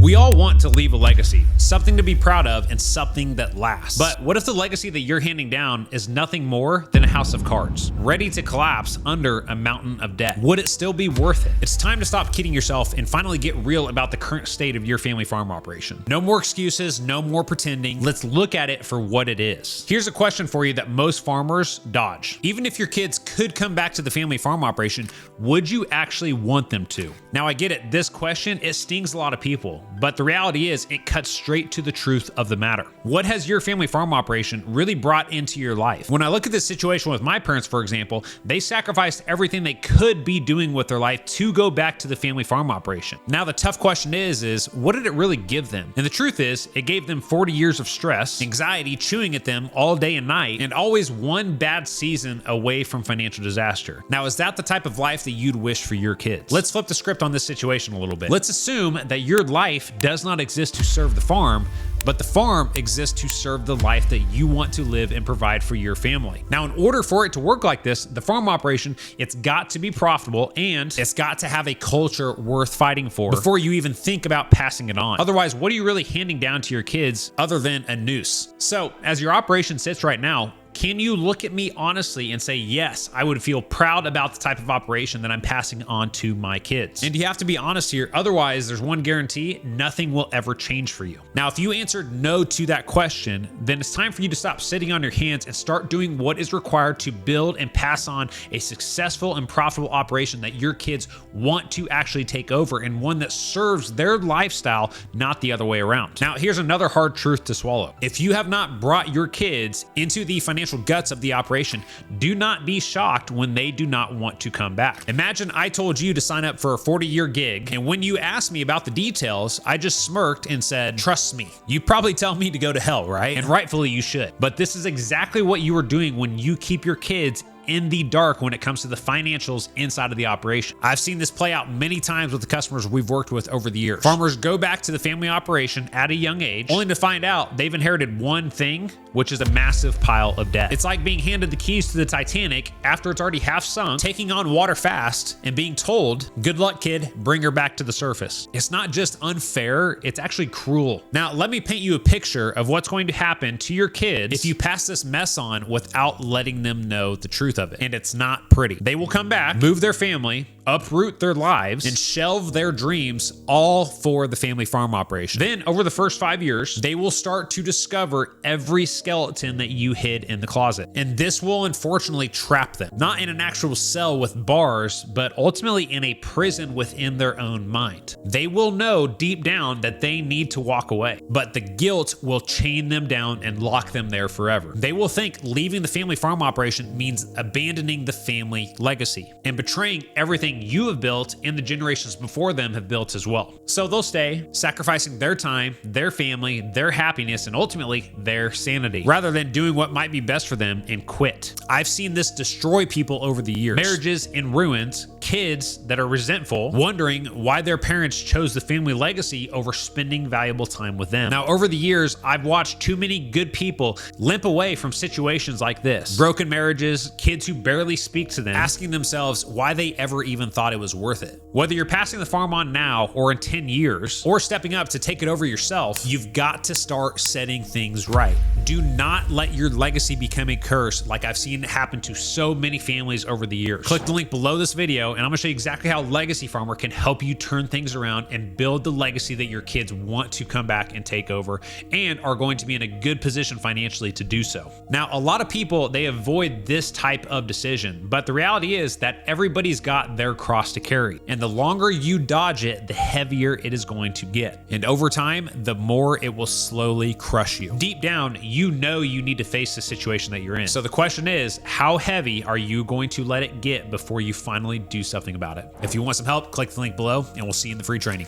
We all want to leave a legacy, something to be proud of and something that lasts. But what if the legacy that you're handing down is nothing more than a house of cards, ready to collapse under a mountain of debt? Would it still be worth it? It's time to stop kidding yourself and finally get real about the current state of your family farm operation. No more excuses, no more pretending. Let's look at it for what it is. Here's a question for you that most farmers dodge. Even if your kids could come back to the family farm operation, would you actually want them to? Now I get it, this question, it stings a lot of people, but the reality is it cuts straight to the truth of the matter. What has your family farm operation really brought into your life? When I look at this situation with my parents, for example, they sacrificed everything they could be doing with their life to go back to the family farm operation. Now the tough question is what did it really give them? And the truth is, it gave them 40 years of stress, anxiety chewing at them all day and night, and always one bad season away from financial disaster. Now, is that the type of life that you'd wish for your kids? Let's flip the script on this situation a little bit. Let's assume that your life does not exist to serve the farm, but the farm exists to serve the life that you want to live and provide for your family. Now, in order for it to work like this, the farm operation, it's got to be profitable and it's got to have a culture worth fighting for before you even think about passing it on. Otherwise, what are you really handing down to your kids other than a noose? So, as your operation sits right now, can you look at me honestly and say, yes, I would feel proud about the type of operation that I'm passing on to my kids? And you have to be honest here. Otherwise, there's one guarantee, nothing will ever change for you. Now, if you answered no to that question, then it's time for you to stop sitting on your hands and start doing what is required to build and pass on a successful and profitable operation that your kids want to actually take over, and one that serves their lifestyle, not the other way around. Now, here's another hard truth to swallow. If you have not brought your kids into the financial guts of the operation, do not be shocked when they do not want to come back. Imagine I told you to sign up for a 40-year gig, and when you asked me about the details, I just smirked and said, trust me. You probably tell me to go to hell, right? And rightfully you should. But this is exactly what you are doing when you keep your kids in the dark when it comes to the financials inside of the operation. I've seen this play out many times with the customers we've worked with over the years. Farmers go back to the family operation at a young age, only to find out they've inherited one thing, which is a massive pile of debt. It's like being handed the keys to the Titanic after it's already half sunk, taking on water fast, and being told, good luck, kid, bring her back to the surface. It's not just unfair, it's actually cruel. Now, let me paint you a picture of what's going to happen to your kids if you pass this mess on without letting them know the truth of it. And it's not pretty. They will come back, move their family, uproot their lives, and shelve their dreams, all for the family farm operation. Then over the first 5 years, they will start to discover every skeleton that you hid in the closet. And this will unfortunately trap them, not in an actual cell with bars, but ultimately in a prison within their own mind. They will know deep down that they need to walk away, but the guilt will chain them down and lock them there forever. They will think leaving the family farm operation means abandoning the family legacy and betraying everything you have built and the generations before them have built as well. So they'll stay, sacrificing their time, their family, their happiness, and ultimately their sanity, rather than doing what might be best for them and quit. I've seen this destroy people over the years. Marriages in ruins, kids that are resentful, wondering why their parents chose the family legacy over spending valuable time with them. Now, over the years, I've watched too many good people limp away from situations like this. Broken marriages, kids who barely speak to them, asking themselves why they ever even thought it was worth it. Whether you're passing the farm on now or in 10 years, or stepping up to take it over yourself, you've got to start setting things right. Do not let your legacy become a curse like I've seen it happen to so many families over the years. Click the link below this video and I'm gonna show you exactly how Legacy Farmer can help you turn things around and build the legacy that your kids want to come back and take over and are going to be in a good position financially to do so. Now, a lot of people, they avoid this type of decision, but the reality is that everybody's got their cross to carry. And the longer you dodge it, the heavier it is going to get. And over time, the more it will slowly crush you. Deep down, you know you need to face the situation that you're in. So the question is, how heavy are you going to let it get before you finally do something about it? If you want some help, click the link below and we'll see you in the free training.